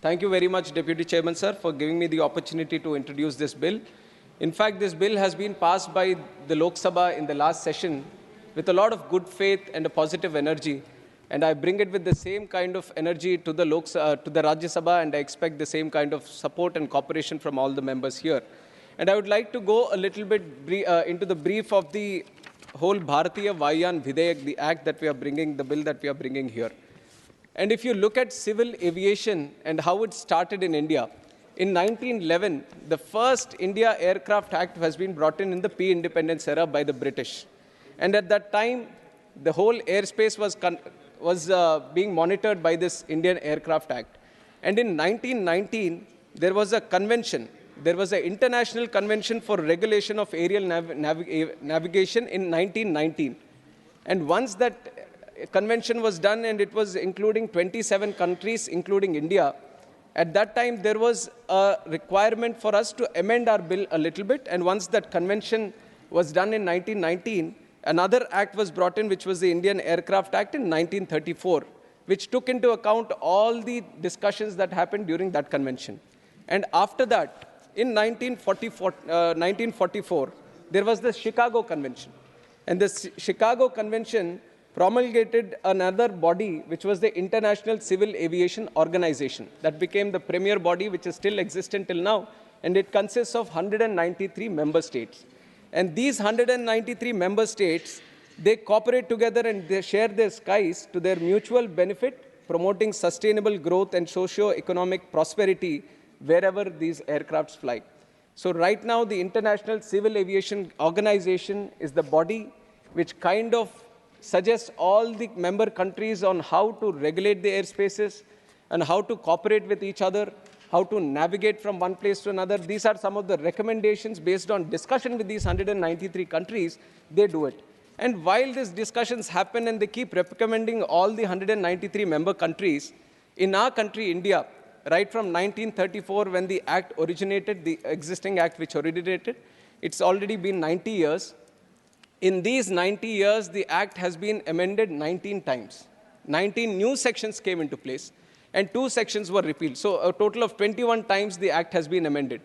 Thank you very much, Deputy Chairman, sir, for giving me the opportunity to introduce this bill. In fact, this bill has been passed by the Lok Sabha in the last session with a lot of good faith and a positive energy. And I bring it with the same kind of energy to the Rajya Sabha, and I expect the same kind of support and cooperation from all the members here. And I would like to go a little bit into the brief of the whole Bharatiya Vayan Videyak, the act that we are bringing, the bill that we are bringing here. And if you look at civil aviation and how it started in India, in 1911, the first India Aircraft Act has been brought in the pre-independence era by the British. And at that time, the whole airspace was being monitored by this Indian Aircraft Act. And in 1919, there was a convention. There was an international convention for regulation of aerial navigation in 1919. And once that convention was done, and it was including 27 countries, including India, at that time there was a requirement for us to amend our bill a little bit. And once that convention was done in 1919, another act was brought in, which was the Indian Aircraft Act in 1934, which took into account all the discussions that happened during that convention. And after that, in 1944, there was the Chicago Convention. And the Chicago Convention promulgated another body, which was the International Civil Aviation Organization. That became the premier body, which is still existent till now, and it consists of 193 member states. And these 193 member states, they cooperate together and they share their skies to their mutual benefit, promoting sustainable growth and socio-economic prosperity wherever these aircrafts fly. So right now, the International Civil Aviation Organization is the body which kind of suggests all the member countries on how to regulate the airspaces and how to cooperate with each other, how to navigate from one place to another. These are some of the recommendations based on discussion with these 193 countries. They do it. And while these discussions happen and they keep recommending all the 193 member countries, in our country, India, right from 1934, when the act originated, the existing act which originated, it's already been 90 years. In these 90 years, the act has been amended 19 times. 19 new sections came into place, and 2 sections were repealed. So a total of 21 times the act has been amended.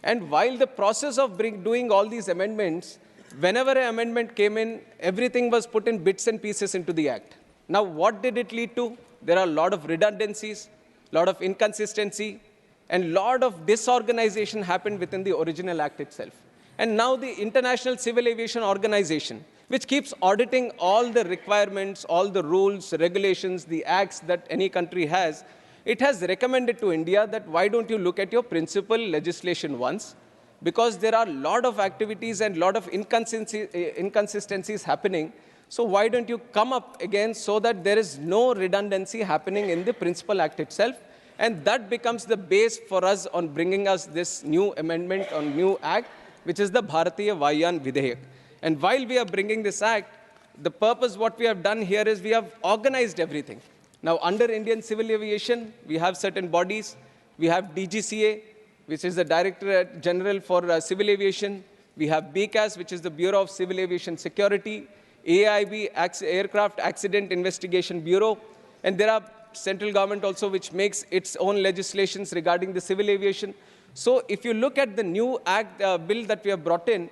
And while the process of doing all these amendments, whenever an amendment came in, everything was put in bits and pieces into the act. Now, what did it lead to? There are a lot of redundancies, a lot of inconsistency, and a lot of disorganization happened within the original act itself. And now the International Civil Aviation Organization, which keeps auditing all the requirements, all the rules, regulations, the acts that any country has, it has recommended to India that why don't you look at your principal legislation once, because there are a lot of activities and a lot of inconsistencies happening. So why don't you come up again so that there is no redundancy happening in the principal act itself? And that becomes the base for us on bringing us this new amendment on new act, which is the Bharatiya Vayan Videyak. And while we are bringing this act, the purpose, what we have done here is we have organized everything. Now, under Indian Civil Aviation, we have certain bodies. We have DGCA, which is the Director General for Civil Aviation. We have BCAS, which is the Bureau of Civil Aviation Security. AIB, Aircraft Accident Investigation Bureau. And there are central government also which makes its own legislations regarding the civil aviation. So if you look at the new act bill that we have brought in,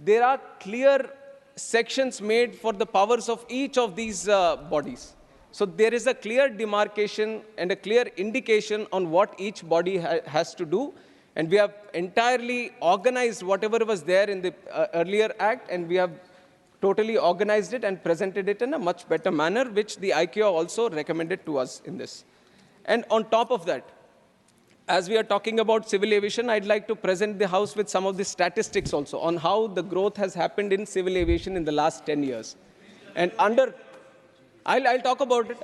there are clear sections made for the powers of each of these bodies. So there is a clear demarcation and a clear indication on what each body has to do. And we have entirely organized whatever was there in the earlier act, and we have totally organized it and presented it in a much better manner, which the ICAO also recommended to us in this. And on top of that, as we are talking about civil aviation, I'd like to present the House with some of the statistics also on how the growth has happened in civil aviation in the last 10 years. And I'll talk about it.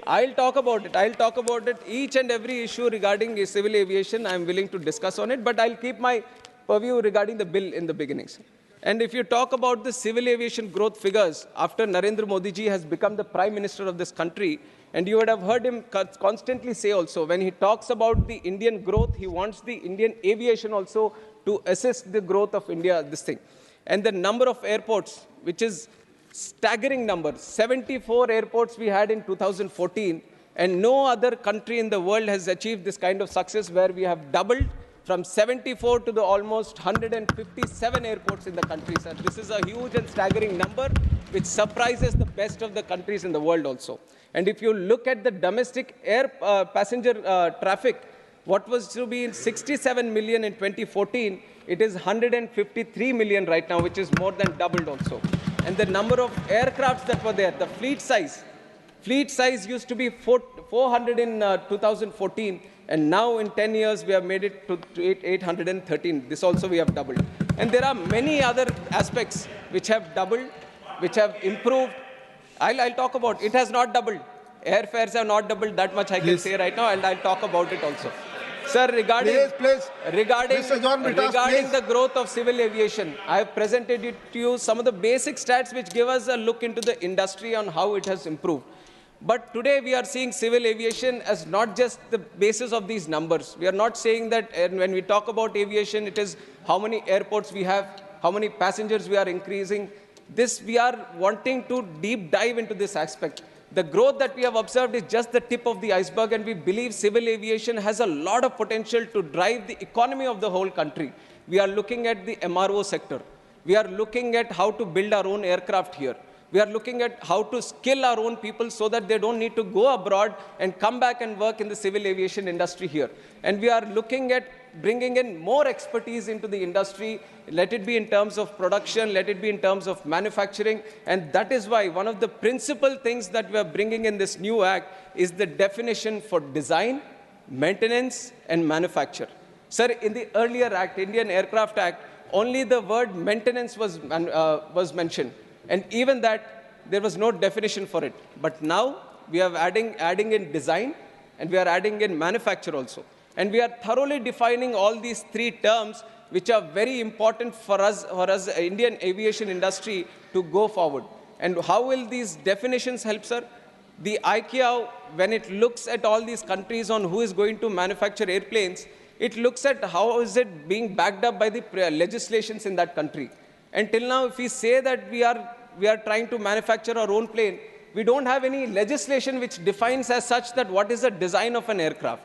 I'll talk about it. Each and every issue regarding civil aviation, I'm willing to discuss on it, but I'll keep my purview regarding the bill in the beginnings. And if you talk about the civil aviation growth figures, after Narendra Modi ji has become the Prime Minister of this country, and you would have heard him constantly say also, when he talks about the Indian growth, he wants the Indian aviation also to assist the growth of India, this thing. And the number of airports, which is staggering number, 74 airports we had in 2014, And no other country in the world has achieved this kind of success where we have doubled from 74 to the almost 157 airports in the country, sir. This is a huge and staggering number, which surprises the best of the countries in the world also. And if you look at the domestic air passenger traffic, what was to be 67 million in 2014, it is 153 million right now, which is more than doubled also. And the number of aircrafts that were there, the fleet size used to be 400 in 2014, and now in 10 years we have made it to 813. This also we have doubled. And there are many other aspects which have doubled, which have improved. I'll talk about it. Has not doubled. Airfares have not doubled, that much I can say right now, and I'll talk about it also. Sir, regarding the growth of civil aviation, I have presented it to you some of the basic stats which give us a look into the industry on how it has improved. But today we are seeing civil aviation as not just the basis of these numbers. We are not saying that when we talk about aviation, it is how many airports we have, how many passengers we are increasing. This we are wanting to deep dive into this aspect. The growth that we have observed is just the tip of the iceberg, and we believe civil aviation has a lot of potential to drive the economy of the whole country. We are looking at the MRO sector. We are looking at how to build our own aircraft here. We are looking at how to skill our own people so that they don't need to go abroad and come back and work in the civil aviation industry here. And we are looking at bringing in more expertise into the industry, let it be in terms of production, let it be in terms of manufacturing. And that is why one of the principal things that we are bringing in this new act is the definition for design, maintenance, and manufacture. Sir, in the earlier act, Indian Aircraft Act, only the word maintenance was mentioned. And even that, there was no definition for it. But now, we are adding in design, and we are adding in manufacture also. And we are thoroughly defining all these three terms, which are very important for us, Indian aviation industry, to go forward. And how will these definitions help, sir? The ICAO, when it looks at all these countries on who is going to manufacture airplanes, it looks at how is it being backed up by the legislations in that country. And till now, if we say that we are trying to manufacture our own plane, we don't have any legislation which defines as such that what is the design of an aircraft,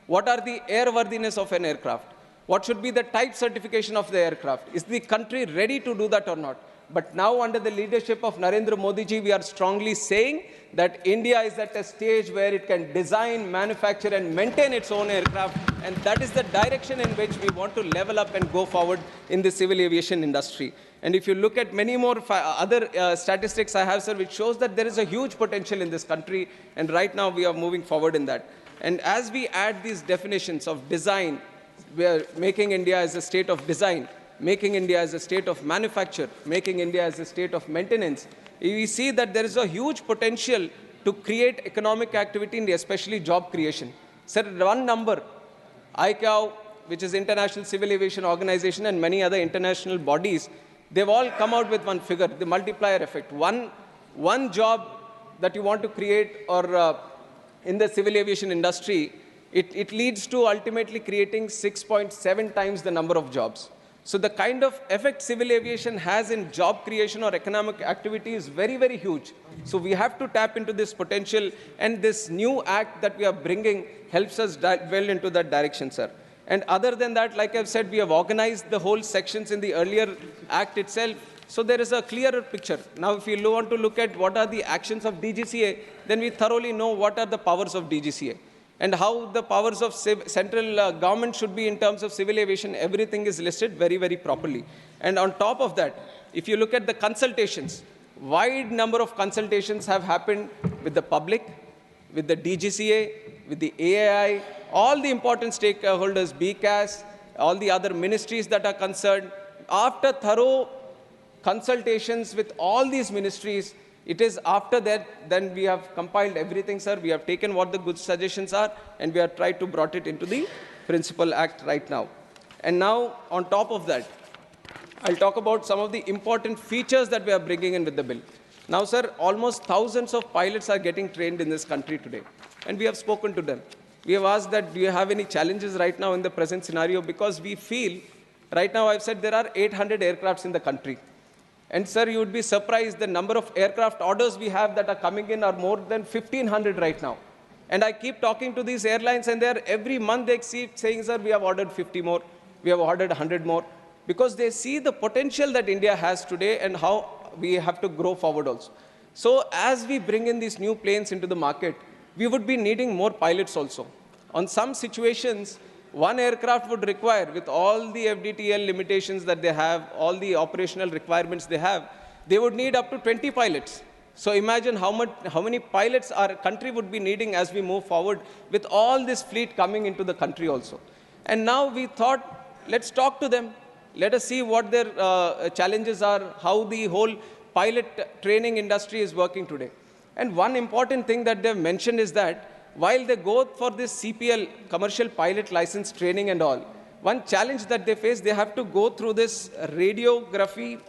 what are the airworthiness of an aircraft, what should be the type certification of the aircraft. Is the country ready to do that or not? But now, under the leadership of Narendra Modi ji, we are strongly saying that India is at a stage where it can design, manufacture, and maintain its own aircraft. And that is the direction in which we want to level up and go forward in the civil aviation industry. And if you look at many more other statistics I have, sir, which shows that there is a huge potential in this country. And right now, we are moving forward in that. And as we add these definitions of design, we are making India as a state of design, making India as a state of manufacture, making India as a state of maintenance, we see that there is a huge potential to create economic activity and especially job creation. Sir, one number, ICAO, which is International Civil Aviation Organization, and many other international bodies, they've all come out with one figure, the multiplier effect. One job that you want to create or in the civil aviation industry, it leads to ultimately creating 6.7 times the number of jobs. So the kind of effect civil aviation has in job creation or economic activity is very, very huge. So we have to tap into this potential, and this new act that we are bringing helps us well into that direction, sir. And other than that, like I've said, we have organized the whole sections in the earlier act itself. So there is a clearer picture. Now, if you want to look at what are the actions of DGCA, then we thoroughly know what are the powers of DGCA. And how the powers of central government should be in terms of civil aviation, everything is listed very, very properly. And on top of that, if you look at the consultations, wide number of consultations have happened with the public, with the DGCA, with the AAI, all the important stakeholders, BCAS, all the other ministries that are concerned. After thorough consultations with all these ministries, it is after that, then we have compiled everything, sir. We have taken what the good suggestions are, and we have tried to brought it into the principal act right now. And now, on top of that, I'll talk about some of the important features that we are bringing in with the bill. Now, sir, almost thousands of pilots are getting trained in this country today, and we have spoken to them. We have asked that, do you have any challenges right now in the present scenario? Because we feel, right now I've said there are 800 aircrafts in the country. And sir, you would be surprised the number of aircraft orders we have that are coming in are more than 1,500 right now. And I keep talking to these airlines, and they're every month they keep saying, sir, we have ordered 50 more, we have ordered 100 more, because they see the potential that India has today and how we have to grow forward also. So as we bring in these new planes into the market, we would be needing more pilots also. On some situations, one aircraft would require, with all the FDTL limitations that they have, all the operational requirements they have, they would need up to 20 pilots. So imagine how many pilots our country would be needing as we move forward with all this fleet coming into the country also. And now we thought, let's talk to them. Let us see what their challenges are, how the whole pilot training industry is working today. And one important thing that they've mentioned is that while they go for this CPL, commercial pilot license training and all, one challenge that they face, they have to go through this radiography,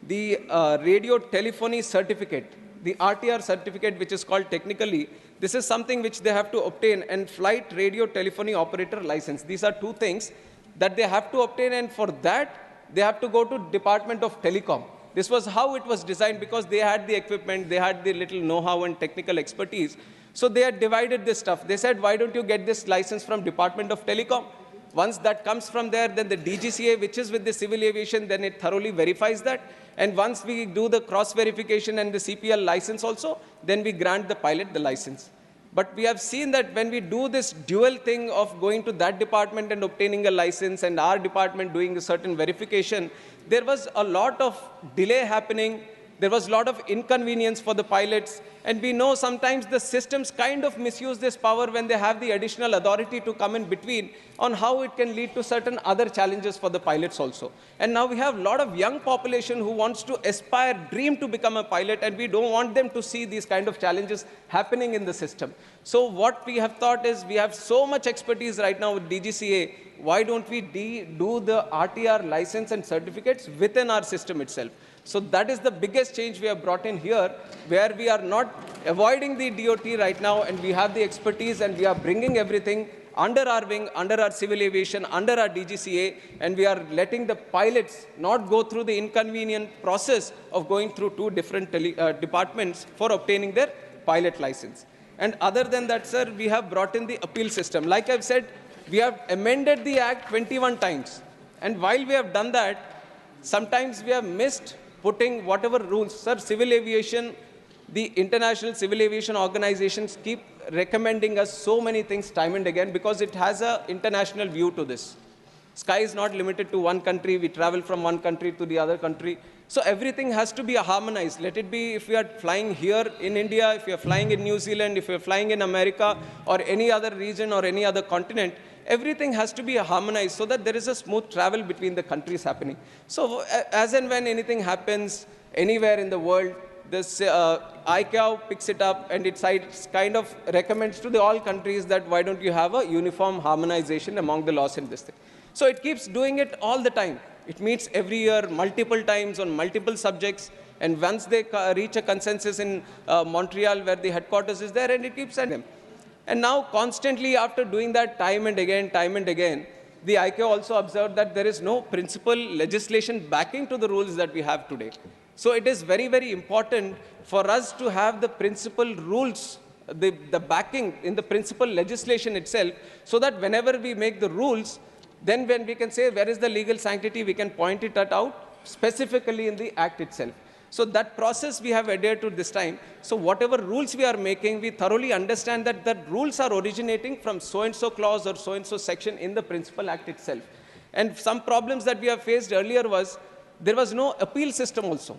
the radio telephony certificate, the RTR certificate, which is called technically. This is something which they have to obtain, and flight radio telephony operator license. These are two things that they have to obtain, and for that, they have to go to Department of Telecom. This was how it was designed, because they had the equipment, they had the little know-how and technical expertise. So they had divided this stuff. They said, why don't you get this license from Department of Telecom? Once that comes from there, then the DGCA, which is with the civil aviation, then it thoroughly verifies that. And once we do the cross-verification and the CPL license also, then we grant the pilot the license. But we have seen that when we do this dual thing of going to that department and obtaining a license and our department doing a certain verification, there was a lot of delay happening. There was a lot of inconvenience for the pilots. And we know sometimes the systems kind of misuse this power when they have the additional authority to come in between on how it can lead to certain other challenges for the pilots also. And now we have a lot of young population who wants to aspire, dream to become a pilot, and we don't want them to see these kind of challenges happening in the system. So what we have thought is, we have so much expertise right now with DGCA, why don't we do the RTR license and certificates within our system itself? So that is the biggest change we have brought in here, where we are not avoiding the DOT right now, and we have the expertise, and we are bringing everything under our wing, under our civil aviation, under our DGCA, and we are letting the pilots not go through the inconvenient process of going through two different departments for obtaining their pilot license. And other than that, sir, we have brought in the appeal system. Like I've said, we have amended the Act 21 times. And while we have done that, sometimes we have missed putting whatever rules. Sir, civil aviation, the international civil aviation organizations keep recommending us so many things time and again, because it has an international view to this. Sky is not limited to one country. We travel from one country to the other country. So everything has to be harmonized. Let it be if we are flying here in India, if we are flying in New Zealand, if we are flying in America or any other region or any other continent, everything has to be harmonized so that there is a smooth travel between the countries happening. So as and when anything happens anywhere in the world, this ICAO picks it up and it kind of recommends to all countries that why don't you have a uniform harmonization among the laws in this thing. So it keeps doing it all the time. It meets every year, multiple times on multiple subjects. And once they reach a consensus in Montreal, where the headquarters is there, and it keeps sending them. And now constantly after doing that time and again, the ICAO also observed that there is no principal legislation backing to the rules that we have today. So it is very, very important for us to have the principal rules, the backing in the principal legislation itself, so that whenever we make the rules, then when we can say where is the legal sanctity, we can point it out specifically in the Act itself. So that process we have adhered to this time. So whatever rules we are making, we thoroughly understand that the rules are originating from so-and-so clause or so-and-so section in the Principal Act itself. And some problems that we have faced earlier was, there was no appeal system also.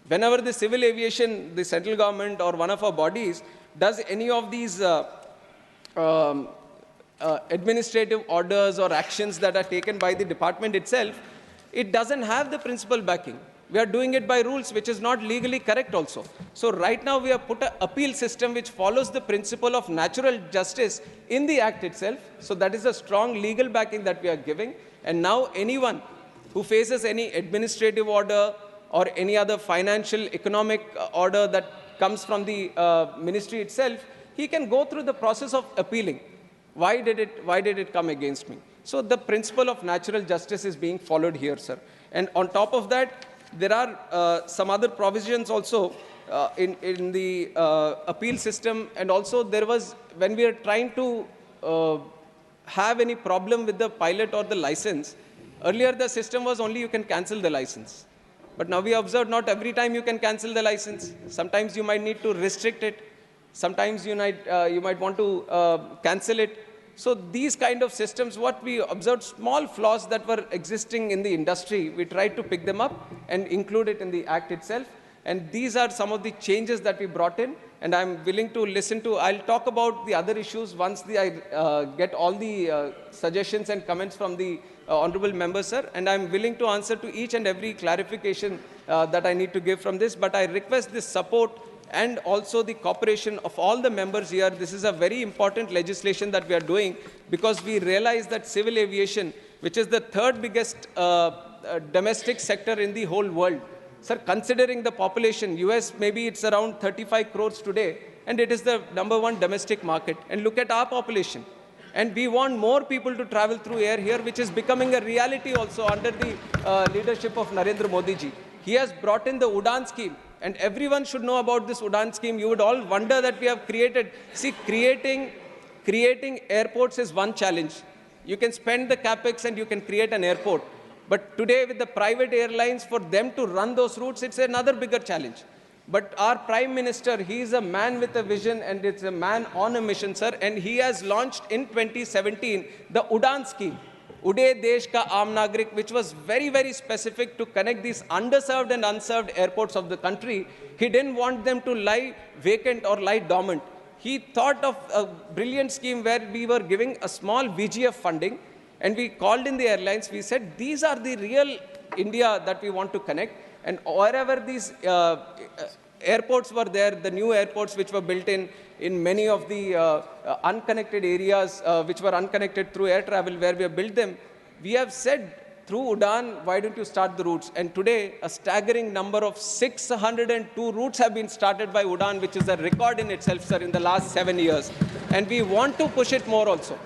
Whenever the civil aviation, the central government or one of our bodies does any of these administrative orders or actions that are taken by the department itself, it doesn't have the principal backing. We are doing it by rules, which is not legally correct also. So right now we have put an appeal system which follows the principle of natural justice in the Act itself. So that is a strong legal backing that we are giving. And now anyone who faces any administrative order or any other financial economic order that comes from the ministry itself, he can go through the process of appealing. Why did it come against me? So the principle of natural justice is being followed here, sir. And on top of that, there are some other provisions also in the appeal system, and also there was, when we are trying to have any problem with the pilot or the license, earlier the system was only you can cancel the license. But now we observe not every time you can cancel the license. Sometimes you might need to restrict it. Sometimes you might want to cancel it. So these kind of systems, what we observed, small flaws that were existing in the industry, we tried to pick them up and include it in the act itself. And these are some of the changes that we brought in. And I'm willing to listen to, I'll talk about the other issues once I get all the suggestions and comments from the honorable members, sir. And I'm willing to answer to each and every clarification that I need to give from this. But I request this support and also the cooperation of all the members here. This is a very important legislation that we are doing, because we realize that civil aviation, which is the third biggest domestic sector in the whole world. Sir, considering the population, US, maybe it's around 35 crores today, and it is the #1 domestic market. And look at our population. And we want more people to travel through air here, which is becoming a reality also under the leadership of Narendra Modi ji. He has brought in the Udan scheme, and everyone should know about this Udan scheme. You would all wonder that we have created. See, creating airports is one challenge. You can spend the capex and you can create an airport. But today, with the private airlines, for them to run those routes, it's another bigger challenge. But our Prime Minister, he is a man with a vision, and it's a man on a mission, sir. And he has launched in 2017 the Udan scheme, Ude Desh Ka Aam Nagrik, which was very, very specific to connect these underserved and unserved airports of the country. He didn't want them to lie vacant or lie dormant. He thought of a brilliant scheme where we were giving a small VGF funding, and we called in the airlines. We said, these are the real India that we want to connect. And wherever these airports were there, the new airports which were built in many of the unconnected areas, which were unconnected through air travel, where we have built them, we have said, through Udan, why don't you start the routes? And today, a staggering number of 602 routes have been started by Udan, which is a record in itself, sir, in the last 7 years. And we want to push it more also.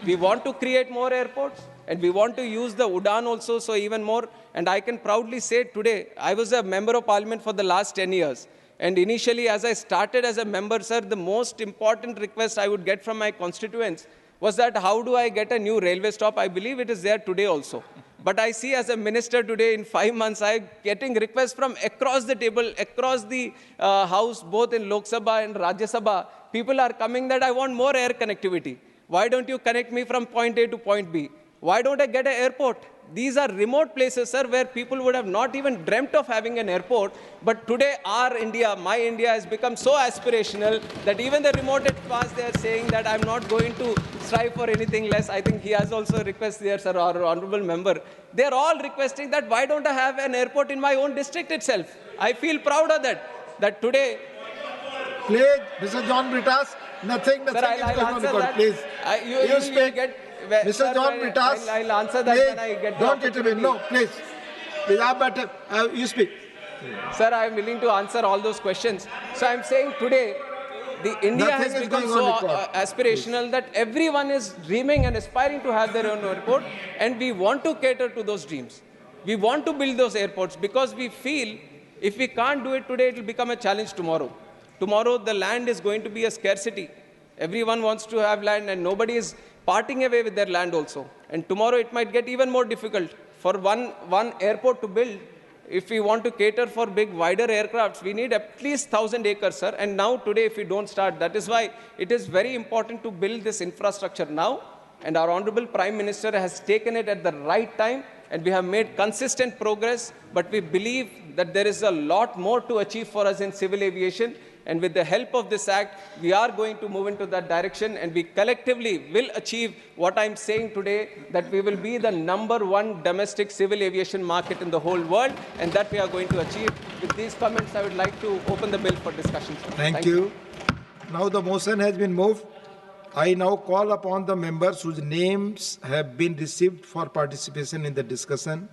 We want to create more airports, and we want to use the Udan also, so even more. And I can proudly say today, I was a member of parliament for the last 10 years. And initially, as I started as a member, sir, the most important request I would get from my constituents was that, how do I get a new railway stop? I believe it is there today also. But I see as a minister today, in 5 months, I'm getting requests from across the table, across the house, both in Lok Sabha and Rajya Sabha. People are coming that I want more air connectivity. Why don't you connect me from point A to point B? Why don't I get an airport? These are remote places, sir, where people would have not even dreamt of having an airport. But today, our India, my India, has become so aspirational that even the remotest past, they are saying that I'm not going to strive for anything less. I think he has also a request there, sir, our honorable member. They're all requesting that, why don't I have an airport in my own district itself? I feel proud of that today. Please, Mr. John Britas, nothing Sir, is going on record. that. Please, you speak. Mr. John Sir, Britas, I'll answer that please, when I get don't get him in. No, please. Please, you speak. Sir, I am willing to answer all those questions. So I'm saying today, the India Nothing has is become going so on record. aspirational that everyone is dreaming and aspiring to have their own airport, and we want to cater to those dreams. We want to build those airports because we feel if we can't do it today, it will become a challenge tomorrow. Tomorrow, the land is going to be a scarcity. Everyone wants to have land, and nobody is parting away with their land also. And tomorrow, it might get even more difficult. For one airport to build, if we want to cater for big, wider aircrafts, we need at least 1,000 acres, sir. And now, today, if we don't start, that is why it is very important to build this infrastructure now. And our Honorable Prime Minister has taken it at the right time, and we have made consistent progress. But we believe that there is a lot more to achieve for us in civil aviation. And with the help of this act, we are going to move into that direction, and we collectively will achieve what I'm saying today, that we will be the #1 domestic civil aviation market in the whole world, and that we are going to achieve. With these comments, I would like to open the bill for discussion. Thank you. Now the motion has been moved. I now call upon the members whose names have been received for participation in the discussion